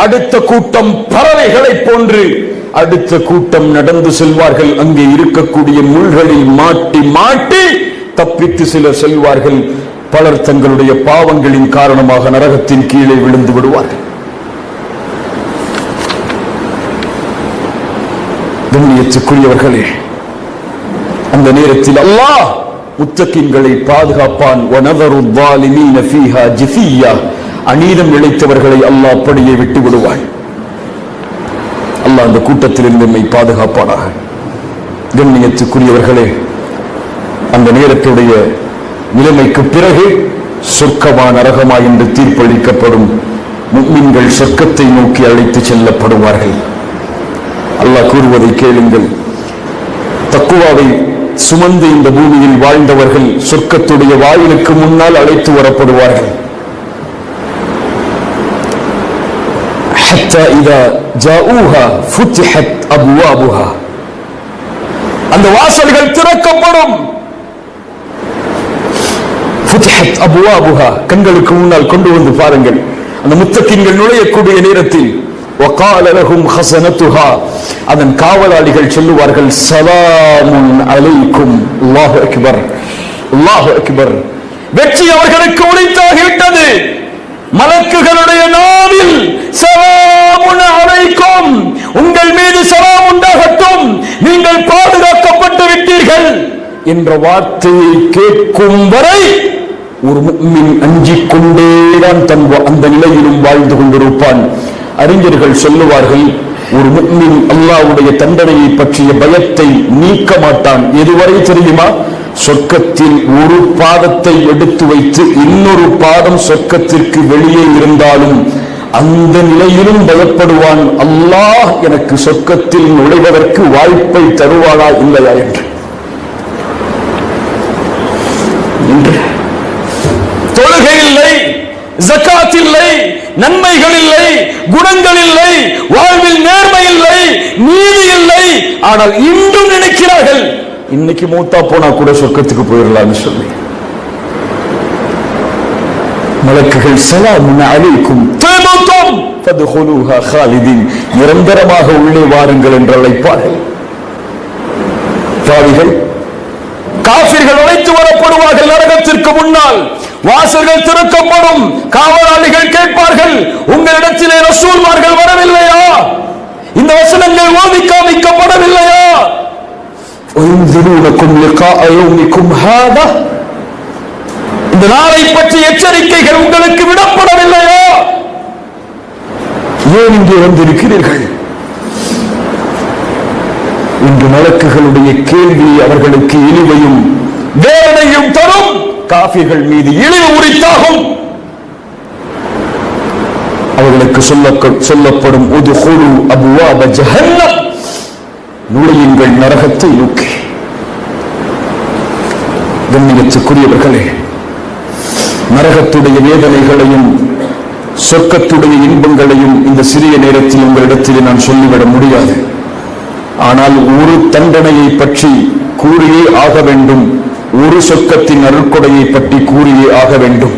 அடுத்த கூட்டம் பறவைகளை போன்று, அடுத்த கூட்டம் நடந்து செல்வார்கள். அங்கே இருக்கக்கூடிய முள்களில் மாட்டி மாட்டி தப்பித்து சிலர் செல்வார்கள். பலர் தங்களுடைய பாவங்களின் காரணமாக நரகத்தின் கீழே விழுந்து விடுவார்கள். கண்ணியத்துக்குரியவர்களே, அந்த நேரத்தில் அல்லாஹ் முத்தகின்களை பாதுகாப்பான். வனதரு ظالمين فيها جثيا. அநீதம் இழைத்தவர்களை அல்லாஹ் அப்படியே விட்டு விடுவான். அல்லாஹ் அந்த கூட்டத்தில் இருந்து நம்மை பாதுகாப்பானாக. கண்ணியத்துக்குரியவர்களே, அந்த நேரத்துடைய நிலைமைக்கு பிறகு சொர்க்கமா நரகமா என்று தீர்ப்பளிக்கப்படும். முஃமின்கள் சொர்க்கத்தை நோக்கி அழைத்து செல்லப்படுவார்கள். அல்லாஹ் கூறுவதை கேளுங்கள். தக்குவாவை சுமந்து இந்த பூமியில் வாழ்ந்தவர்கள் சொர்க்கத்துடைய வாயிலுக்கு முன்னால் அழைத்து வரப்படுவார்கள். حتى إذا جاءوها فتحت أبوابها. அந்த வாசல்கள் திறக்கப்படும். فتحت أبوابها. கண்களுக்கு முன்னால் கொண்டு வந்து பாருங்கள். அந்த முத்தகின்கள் நுழையக்கூடிய நேரத்தில் وقال لهم خزنتها. அதன் காவலாளிகள் சொல்லுவார்கள், சலாமுன் அலைக்கும். அல்லாஹு அக்பர், அல்லாஹு அக்பர். வெற்றி அவர்களுக்கு உரித்தாகிவிட்டது. மலக்குகளுடைய நாவில் சலாமுன் அலைக்கும், உங்கள் மீது சலாம் உண்டாகட்டும், நீங்கள் பாதுகாக்கப்பட்டு விட்டீர்கள் என்ற வார்த்தையை கேட்கும் வரை ஒரு முஃமின் அஞ்சிக் கொண்டேதான் அந்த நிலையிலும் வாழ்ந்து கொண்டிருப்பான். அறிஞர்கள் சொல்லுவார்கள், ஒரு முஃமின் அல்லாஹ்வுடைய தண்டனையை பற்றிய பயத்தை நீக்க மாட்டான். எதுவரை தெரியுமா? சொர்க்கத்தில் ஒரு பாதத்தை எடுத்து வைத்து இன்னொரு பாதம் சொர்க்கத்திற்கு வெளியே இருந்தாலும் அந்த நிலையிலும் பயப்படுவான். அல்லாஹ் எனக்கு சொர்க்கத்தில் நுழைவதற்கு வாய்ப்பை தருவானா இல்லையா என்று. தொழுகை இல்லை, ஜகாத் இல்லை, நன்மைகள் இல்லை, குணங்கள் இல்லை, வாழ்வில் நேர்மை இல்லை, நீதி இல்லை. ஆனால் இன்றும் நினைக்கிறார்கள், இன்னைக்கு மூத்தா போனா கூட சொர்க்கத்துக்கு போயிடலாம்னு சொல்லி. மலக்குகள் சலாமுன் அலைக்கும் தபதும் ஃபத்ஹுலூஹா காலிதீன், நிரந்தரமாக உள்ளே வாருங்கள் என்று அழைப்பார்கள். பாவிகள் காஃபிர்கள் அழைத்து வரப்படுவார்கள் நரகத்திற்கு முன்னால். வாசல்கள் திறக்கப்படும். காவலாளிகள் கேட்பார்கள், உங்களிடத்திலே ரசூல்மார்கள் வரவில்லையா? இந்த வசனங்கள் ஓதி காமிக்கப்படவில்லையா? இந்த நாளை பற்றி எச்சரிக்கைகள் உங்களுக்கு விடப்படவில்லையா? ஏன் இங்கே வந்திருக்கிறீர்கள்? இன்று மலக்குகளுடைய கேள்வி அவர்களுக்கு இழிவையும் வேதனையும் தரும். காஃபிர்கள் மீது இழிவு உரித்தாகும். அவர்களுக்கு சொல்லப்படும் உதுகுலு அபுவாப ஜஹன்னம், நுழையுங்கள் நரகத்தை நோக்கி. கண்ணியத்துக்குரியவர்களே, நரகத்துடைய வேதனைகளையும் சொர்க்கத்துடைய இன்பங்களையும் இந்த சிறிய நேரத்தில் உங்களிடத்தில் நான் சொல்லிவிட முடியாது. ஆனால் ஒரு தண்டனையை பற்றி கூறியே ஆக வேண்டும். ஒரு சொர்க்கத்தின் அருட்கொடையை பற்றி கூறியே ஆக வேண்டும்.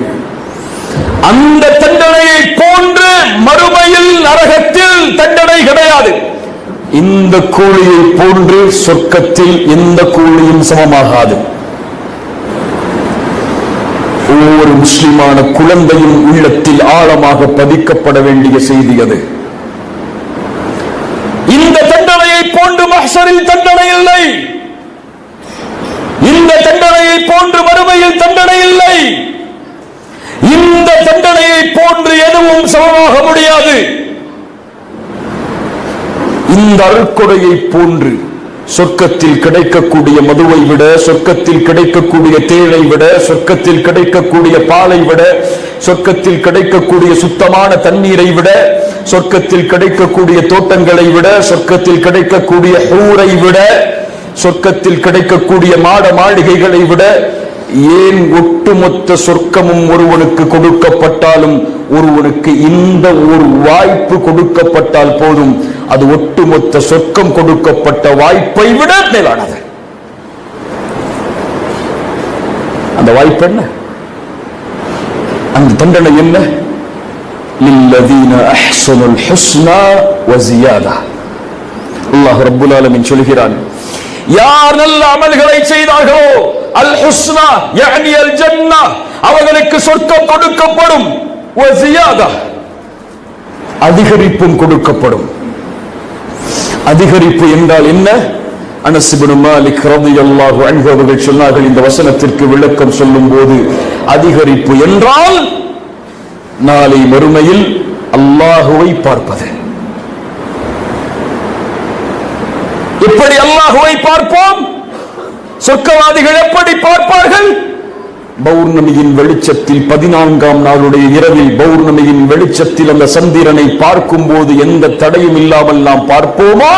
அந்த தண்டனையை போன்று மறுமையில் நரகத்தில் தண்டனை கிடையாது. இந்த கூலியை போன்று சொர்க்கத்தில் எந்த கூலியும் சமமாகாது. ஒவ்வொரு முஸ்லிமான குழந்தையும் உள்ளத்தில் ஆழமாக பதிக்கப்பட வேண்டிய செய்தி அது. இந்த தண்டனையை போன்று மஹ்ஷரில் தண்டனை இல்லை. இந்த தண்டனையை போன்று மறுமையில் தண்டனை இல்லை. இந்த தண்டனையை போன்று எதுவும் சமமாக முடியாது. இந்த அருட்கொடையை போன்று சொர்க்கத்தில் கிடைக்கக்கூடிய மதுவை விட, சொர்க்கத்தில் கிடைக்கக்கூடிய தேனை விட, சொர்க்கத்தில் கிடைக்கக்கூடிய பாலை விட, சொர்க்கத்தில் கிடைக்கக்கூடிய சுத்தமான தண்ணீரை விட, சொர்க்கத்தில் கிடைக்கக்கூடிய தோட்டங்களை விட, சொர்க்கத்தில் கிடைக்கக்கூடிய ஊரை விட, சொர்க்கத்தில் கிடைக்கக்கூடிய மாட மாளிகைகளை விட, ஏன் ஒட்டுமொத்த சொர்க்கமும் ஒருவனுக்கு கொடுக்கப்பட்டாலும் ஒருவனுக்கு இந்த ஒரு வாய்ப்பு கொடுக்கப்பட்டால் போதும், அது ஒட்டுமொத்த சொர்க்கம் கொடுக்கப்பட்ட வாய்ப்பை விட மேலானது. அந்த வாய்ப்பு என்ன? அந்த தண்டனை என்ன? லில்லதீன அஹ்ஸனுல் ஹுஸ்னா வ ஜியாதா. அல்லாஹ் ரப்புல் ஆலமீன் சொல்கிறான், யார் நல்ல அமல்களை செய்தார்களோ அல் ஹுஸ்னா யானி அல் ஜன்னா, அவர்களுக்கு சொர்க்கம் கொடுக்கப்படும். வ ஜியாதா, அதிகரிப்பும் கொடுக்கப்படும். அதிகரிப்பு என்றால் என்ன? அனஸ் இப்னு மாலிக் ரலியல்லாஹு அன்ஹு அவர்கள் சொன்னார்கள், இந்த வசனத்திற்கு விளக்கம் சொல்லும் போது, அதிகரிப்பு என்றால் நாளை மறுமையில் அல்லாஹுவை பார்ப்பது. எப்படி அல்லாஹுவை பார்ப்போம்? சொர்க்கவாதிகள் எப்படி பார்ப்பார்கள்? பௌர்ணமியின் வெளிச்சத்தில் 14ஆம் நாளுடைய இரவில் பௌர்ணமியின் வெளிச்சத்தில் அந்த சந்திரனை பார்க்கும் போது எந்த தடையும் இல்லாமல் நாம் பார்ப்போமோ,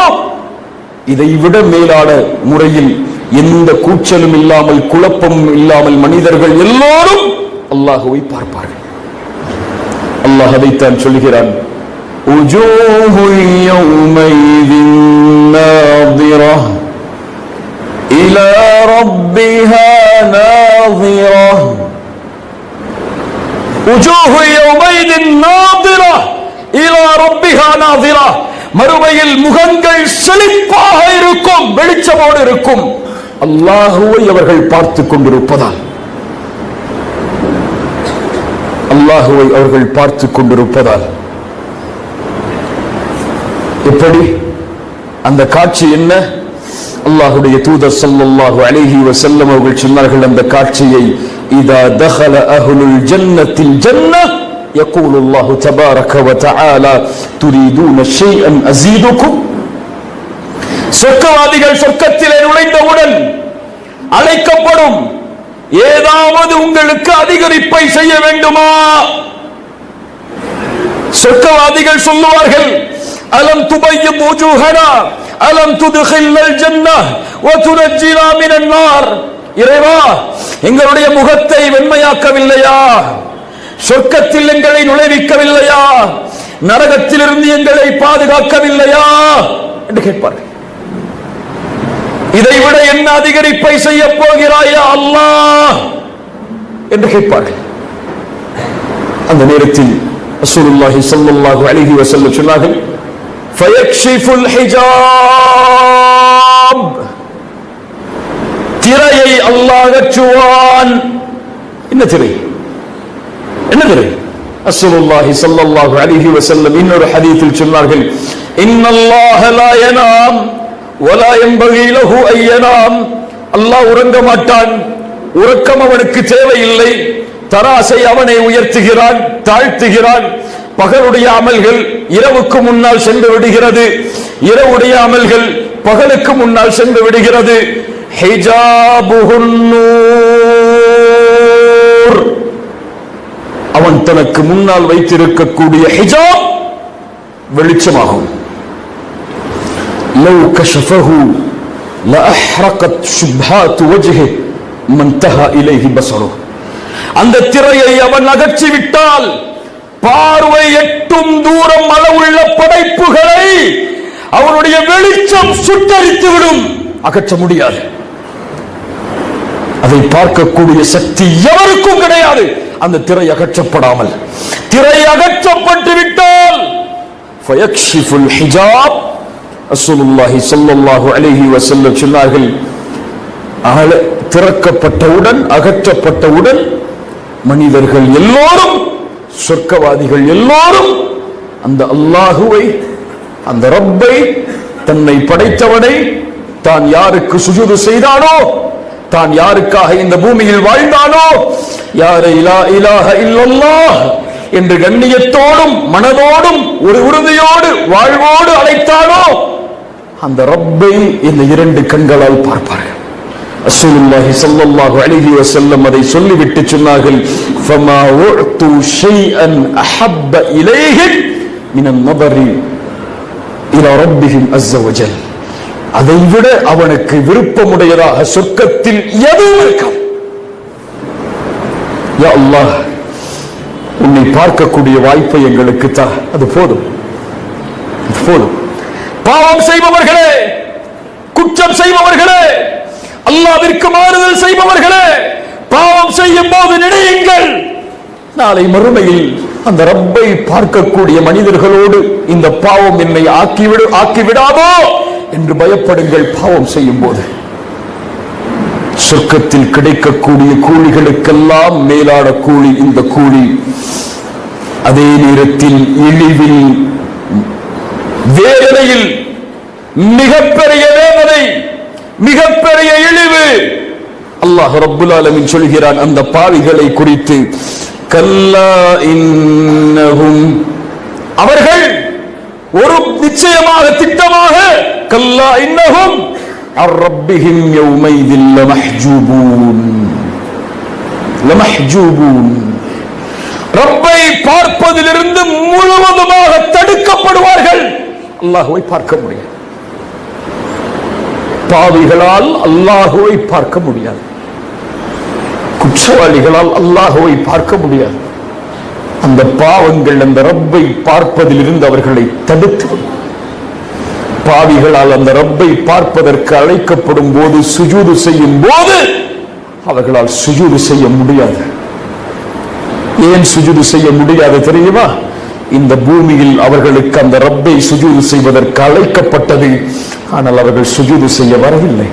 இதைவிட மேலான முறையில் எந்த கூச்சலும் இல்லாமல் குழப்பமும் இல்லாமல் மனிதர்கள் எல்லோரும் அல்லாஹுவை பார்ப்பார்கள். அல்லாஹ் அதைத்தான் சொல்கிறான், وجوه يومئذ ناظرة إلى ربها ناظرة. وجوه يومئذ ناظرة إلى ربها ناظرة. மறுமையில் முகங்கள் செழிப்பாக இருக்கும், வெளிச்சமோடு இருக்கும். அல்லாஹுவை அவர்கள் பார்த்துக் கொண்டிருப்பதால், அல்லாஹுவை அவர்கள் பார்த்துக் கொண்டிருப்பதால். எப்படி? அந்த காட்சி என்ன? அல்லாஹ்வுடைய தூதர் ஸல்லல்லாஹு அலைஹி வஸல்லம் அவர்கள் சொன்னார்கள், அந்த காட்சியை இதா தഖல அஹ்லுல் ஜன்னத்தில் ஜன்னஹ் يقول الله تبارك وتعالى تريدون شيئا ازيدكم. சொர்க்கவாதிகள் சொர்க்கத்திலே நுழைந்தவுடன் அழைக்கப்படும், ஏதாவது உங்களுக்கு அதிகரிப்பை செய்ய வேண்டுமா? சொர்க்கவாதிகள் சொல்லுவார்கள், அலம் துபய்யித் wujuhana அலம் துத்கில்னல் ஜன்னஹ் வ துனஜ்ஜினா மினன் நார். இறைவா, எங்களுடைய முகத்தை வெண்மையாக்கவில்லையா? சொர்க்கத்தில் எங்களை நுழைவிக்கவில்லையா? நரகத்திலிருந்து எங்களை பாதுகாக்கவில்லையா என்று கேட்பார்கள். இதைவிட என்ன அதிகரிப்பை செய்ய போகிறாயா அல்லாஹ் என்று கேட்பார்கள். அந்த நேரத்தில் ரசூலுல்லாஹி ஸல்லல்லாஹு அலைஹி வஸல்லம் சொன்னார்கள், ஃபயக்ஷிஃபுல் ஹிஜாப், திரையை அல்லாஹ் அகற்றுவான். என்ன திரை? என்னது? ரசூலுல்லாஹி ஸல்லல்லாஹு அலைஹி வஸல்லம் இன்னொரு ஹதீஸில் சொன்னார்கள், இன்னல்லாஹ லா யனாம் வலா யன்பகி லஹு அன் யனாம். அல்லாஹ் உறங்க மாட்டான், உறக்கம் அவனுக்கு தேவையில்லை. தராசை அவனை உயர்த்துகிறான், தாழ்த்துகிறான். பகலுடைய அமல்கள் இரவுக்கு முன்னால் சென்று விடுகிறது, இரவுடைய அமல்கள் பகலுக்கு முன்னால் சென்று விடுகிறது. ஹிஜாபுஹுன் நூர், அவன் தனக்கு முன்னால் வைத்திருக்கக்கூடிய ஹிஜாப் வெளிச்சமாகும். லவ் கஷஃபஹு லஅஹ்ரகத் ஷுப்ஹாத் வஜ்ஹி மன்தஹா இலைஹி பஸருஹு. அந்த திரையை அவன் அகற்றிவிட்டால் பார்வை எட்டும் தூரம் அளவுள்ள படைப்புகளை அவனுடைய வெளிச்சம் சுட்டரித்துவிடும், அகற்ற முடியாது. அதை பார்க்கக்கூடிய சக்தி எவருக்கும் கிடையாது அந்த திரை அகற்றப்படாமல். திரை அகற்றப்பட்டு விட்டால் ஃபயக்ஷிஃபுல் ஹிஜாப். ரசூலுல்லாஹி ஸல்லல்லாஹு அலைஹி வஸல்லம் சொன்னார்கள், திறக்கப்பட்டவுடன், அகற்றப்பட்டவுடன் மனிதர்கள் எல்லோரும், சொர்க்கவாதிகள் எல்லோரும் அந்த அல்லாஹுவை, அந்த ரப்பை, தன்னை படைத்தவனை, தான் யாருக்கு சுஜூது செய்தானோ, தான் யாருக்காக இந்த பூமியில் வாழ்ந்தானோ, யாரை லா இலாஹ இல்லல்லாஹ் என்று கண்ணியத்தோடும் மனதோடும் ஒரு உறுதியோடு வாழ்வோடு அழைத்தானோ அந்த ரப்பை இந்த இரண்டு கண்களால் பார்ப்பார்கள். ரசூலுல்லாஹி ஸல்லல்லாஹு அலைஹி வஸல்லம் அதை சொல்லிவிட்டு சொன்னார்கள், ஃபமா உஅது ஷைஅன் அஹப்ப இலைஹிம் மினன் நதரி இலா ரப்பிஹிம் அஸ்ஸ வஜல். அதைவிட அவனுக்கு விருப்பமுடையதாக சொர்க்கத்தில் எதுவும் இருக்காது. யா அல்லாஹ், உன்னை பார்க்கக்கூடிய வாய்ப்பை எங்களுக்கு தா, அது போதும், போதும். பாவம் செய்பவர்களே, குற்றம் செய்பவர்களே, அல்லாஹ்விற்கு மாறுதல் செய்பவர்களே, பாவம் செய்யும் போது நினையுங்கள், நாளை மறுமையில் அந்த ரப்பை பார்க்கக்கூடிய மனிதர்களோடு இந்த பாவம் என்னை ஆக்கிவிடாதோ என்று பயப்படுங்கள். பாவம் செய்யும் போது சொர்க்கத்தில் கிடைக்கக்கூடிய கூலிகளுக்கெல்லாம் மேலான கூலி இந்த கூலி. அதே நேரத்தில் இழிவில், வேதனையில் மிகப்பெரிய வேதனை, மிகப்பெரிய இழிவு. அல்லாஹ் ரப்புல் ஆலமீன் சொல்கிறான் அந்த பாவிகளை குறித்து, கல்லா இன்னஹும், அவர்கள் ஒரு நிச்சயமாக திட்டமாக, கல்லா இன்னஹும் அர் ரப்பிஹிம் யௌமைதில் லமஹ்ஜூபூன், லமஹ்ஜூபூன், ரப்பை பார்ப்பதிலிருந்து முழுவதுமாக தடுக்கப்படுவார்கள். அல்லாஹ்வை பார்க்க முடியாது, பாவிகளால் அல்லாஹ்வை பார்க்க முடியாது, குற்றவாளிகளால் அல்லாஹ்வை பார்க்க முடியாது. அந்த பாவங்கள் அந்த ரப்பை பார்ப்பதிலிருந்து அவர்களை தடுத்துவிடும். பாவிகளால் அந்த ரப்பை பார்ப்பதற்கு அழைக்கப்படும் போது, சுஜூது செய்யும் போது அவர்களால் சுஜூது செய்ய முடியாது. ஏன் சுஜூது செய்ய முடியாது தெரியுமா? இந்த பூமியில் அவர்களுக்கு அந்த ரப்பை சுஜூது செய்வதற்கு அழைக்கப்பட்டது, ஆனால் அவர்கள் சுஜூது செய்ய வரவில்லை.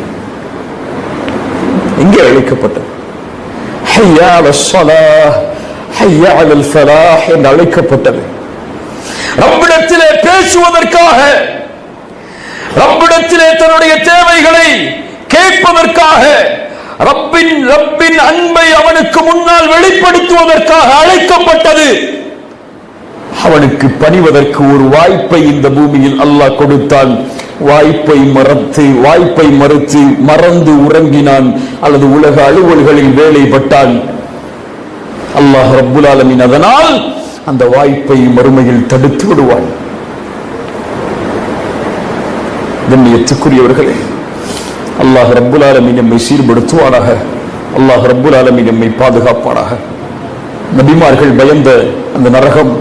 எங்கே அழைக்கப்பட்டது? ஹய்யா அலஸ் ஸலாஹ், ஹய்யா அலல் ஃபலாஹ் என்று அழைக்கப்பட்டது. ரப்பிடத்திலே பேசுவதற்காக, ரப்பிடத்திலே தன்னுடைய தேவைகளை கேட்பதற்காக, ரப்பின் அன்பை அவனுக்கு முன்னால் வெளிப்படுத்துவதற்காக அழைக்கப்பட்டது. அவனுக்கு பணிவதற்கு ஒரு வாய்ப்பை இந்த பூமியில் அல்லாஹ் கொடுத்தான். வாய்ப்பை மறுத்து மறந்து உறங்கினான் அல்லது உலக அலுவல்களில் வேலைப்பட்டான். அல்லாஹ் ரப்புல் ஆலமீன் அதனால் அந்த வாய்ப்பை மறுமையில் தடுத்து விடுவான். கண்ணியத்துக்குரியவர்களே, அல்லாஹ் ரப்புல் ஆலமீன் நம்மை சீர்படுத்துவாராக. அல்லாஹ் ரப்புல் ஆலமீன் நம்மை பாதுகாப்பாராக. நபிமார்கள் பயந்த அந்த நரகம்,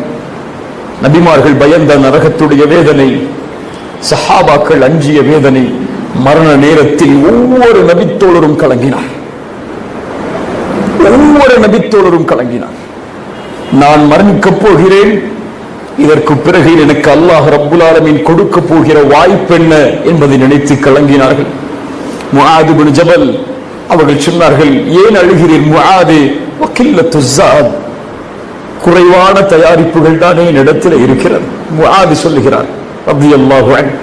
நபிமார்கள் பயந்த நரகத்துடைய வேதனை, சஹாபாக்கள் அஞ்சிய வேதனை, மரண நேரத்தில் ஒவ்வொரு நபித்தோழரும் கலங்கினார். ஒவ்வொரு நபித்தோழரும் கலங்கினார். நான் மரணிக்கப் போகிறேன், இதற்கு பிறகு எனக்கு அல்லாஹ் ரப்புல் ஆலமீன் கொடுக்க போகிற வாய்ப்பு என்ன என்பதை நினைத்து கலங்கினார்கள். முஆத் இப்னு ஜபல் அவர்கள் சொன்னார்கள், ஏன் அழுகிறீர் முஆத்? வகில்லத்து ஸாத், குறைவான தயாரிப்புகள் தானே என்னிடத்தில் இருக்கிறது. முஆது சொல்லுகிறார் ரலியல்லாஹு அன்ஹு,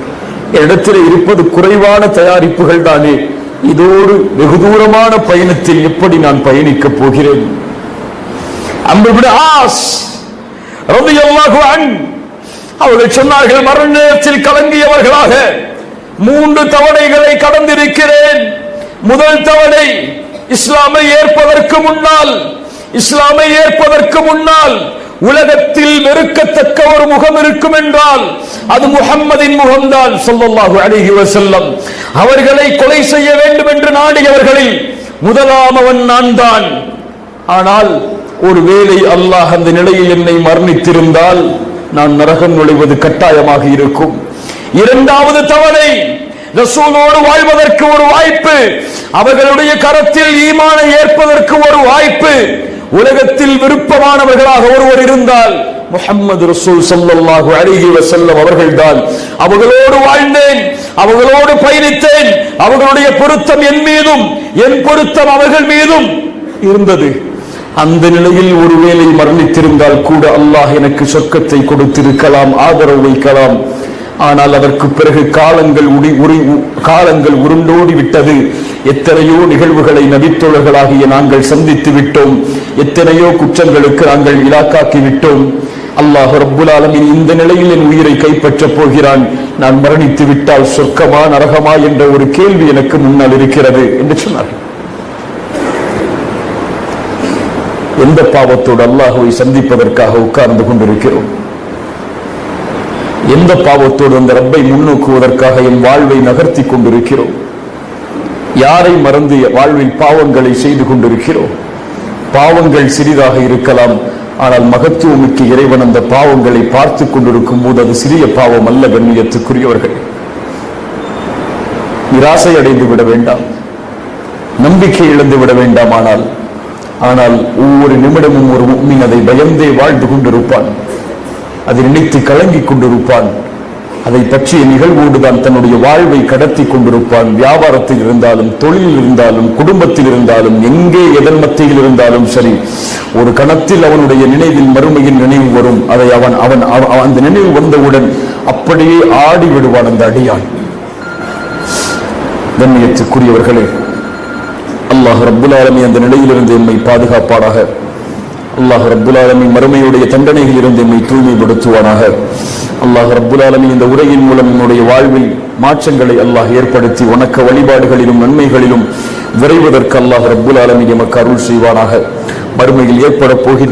இடத்தில் இருப்பது குறைவான தயாரிப்புகள் தானே, இதோடு வெகு தூரமான பயணத்தில் எப்படி நான் பயணிக்கப் போகிறேன்? அம்ர் இப்னு ஆஸ் ரலியல்லாஹு அன்ஹு அவர்கள் சொன்னார்கள், மரண நேரத்தில் கலங்கியவர்களாக 3 தவணைகளை கடந்திருக்கிறேன். முதல் தவணை இஸ்லாமை ஏற்பதற்கு முன்னால் உலகத்தில் வெறுக்கத்தக்க ஒரு முகம் இருக்கும் என்றால் அது முஹம்மதின் முகம்தான் ஸல்லல்லாஹு அலைஹி வஸல்லம். அவர்களை கொலை செய்ய வேண்டும் என்று நாடியவர்களில் முதலாமவன் நான் தான். ஆனால் ஒருவேளை அல்லாஹ் அந்த நிலையில் என்னை மரணித்திருந்தால் நான் நரகம் நுழைவது கட்டாயமாக இருக்கும். இரண்டாவது தவணை ரசூலோடு வாழ்வதற்கு ஒரு வாய்ப்பு, அவர்களுடைய கரத்தில் ஈமானை ஏற்பதற்கு ஒரு வாய்ப்பு. உலகத்தில் விருப்பமானவர்களாக ஒருவர் இருந்தால் முஹம்மது ரசூல் ஸல்லல்லாஹு அலைஹி வஸல்லம் அவர்கள்தான். அவர்களோடு வாழ்ந்தேன், அவர்களோடு பயணித்தேன், அவர்களுடைய பொருத்தம் என் மீதும் என் பொருத்தம் அவர்கள் மீதும் இருந்தது. அந்த நிலையில் ஒருவேளை மரணித்திருந்தால் கூட அல்லாஹ் எனக்கு சொர்க்கத்தை கொடுத்திருக்கலாம், ஆதரவு வைக்கலாம். ஆனால் அதற்கு பிறகு காலங்கள் உருண்டோடி விட்டது. எத்தனையோ நிகழ்வுகளை நபித்தோழர்களாகிய நாங்கள் சந்தித்து விட்டோம், எத்தனையோ குற்றங்களுக்கு நாங்கள் இலாக்காக்கி விட்டோம். அல்லாஹ் ரப்புல் ஆலமீன் இந்த நிலையில் என் உயிரை கைப்பற்றப் போகிறான், நான் மரணித்து விட்டால் சொர்க்கமா நரகமா என்ற ஒரு கேள்வி எனக்கு முன்னால் இருக்கிறது என்று சொன்னார்கள். எந்த பாவத்தோடு அல்லாஹ்வை சந்திப்பதற்காக உட்கார்ந்து கொண்டிருக்கிறோம்? எந்த பாவத்தோடு அந்த ரப்பை முன்னோக்குவதற்காக என் வாழ்வை நகர்த்தி கொண்டிருக்கிறோம்? யாரை மறந்து வாழ்வில் பாவங்களை செய்து கொண்டிருக்கிறோம்? பாவங்கள் சிறிதாக இருக்கலாம், ஆனால் மகத்துவமிக்க இறைவன் அந்த பாவங்களை பார்த்து கொண்டிருக்கும் போது அது சிறிய பாவம் அல்ல. கண்ணியத்துக்குரியவர்கள், நிராசை அடைந்து விட வேண்டாம், நம்பிக்கை இழந்து விட வேண்டாம். ஆனால் ஒவ்வொரு நிமிடமும் ஒரு முஃமின் அதை பயந்தே வாழ்ந்து கொண்டிருப்பான், அதை நினைத்து கலங்கிக் கொண்டிருப்பான், அதை பற்றிய நிகழ்வோடுதான் தன்னுடைய வாழ்வை கடத்தி கொண்டிருப்பான். வியாபாரத்தில் இருந்தாலும், தொழிலில் இருந்தாலும், குடும்பத்தில் இருந்தாலும், எங்கே எதன் மத்தியில் இருந்தாலும் சரி, ஒரு கணத்தில் அவனுடைய நினைவில் மறுமையின் நினைவு வரும். அதை அவன் அந்த நினைவு வந்தவுடன் அப்படியே ஆடி விடுவான் அந்த அடியான். கண்ணியத்துக்குரியவர்களே, அல்லாஹ் ரப்புல் ஆலமீன் அந்த நிலையிலிருந்து எம்மை பாதுகாப்பானாக. அல்லாஹ் ரப்புல் ஆலமீன் மறுமையுடைய தண்டனையில் இருந்து எம்மை தூய்மைப்படுத்துவானாக. அல்லாஹ் ரப்புல் ஆலமீன் இந்த உரையின் மூலம் என்னுடைய வாழ்வில் மாற்றங்களை அல்லாஹ் ஏற்படுத்தி வணக்க வழிபாடுகளிலும் நன்மைகளிலும் விரைவதற்கு அல்லாஹ் ரப்புல் ஆலமீன் எமக்கு அருள் செய்வானாக. மறுமையில் ஏற்பட போகிற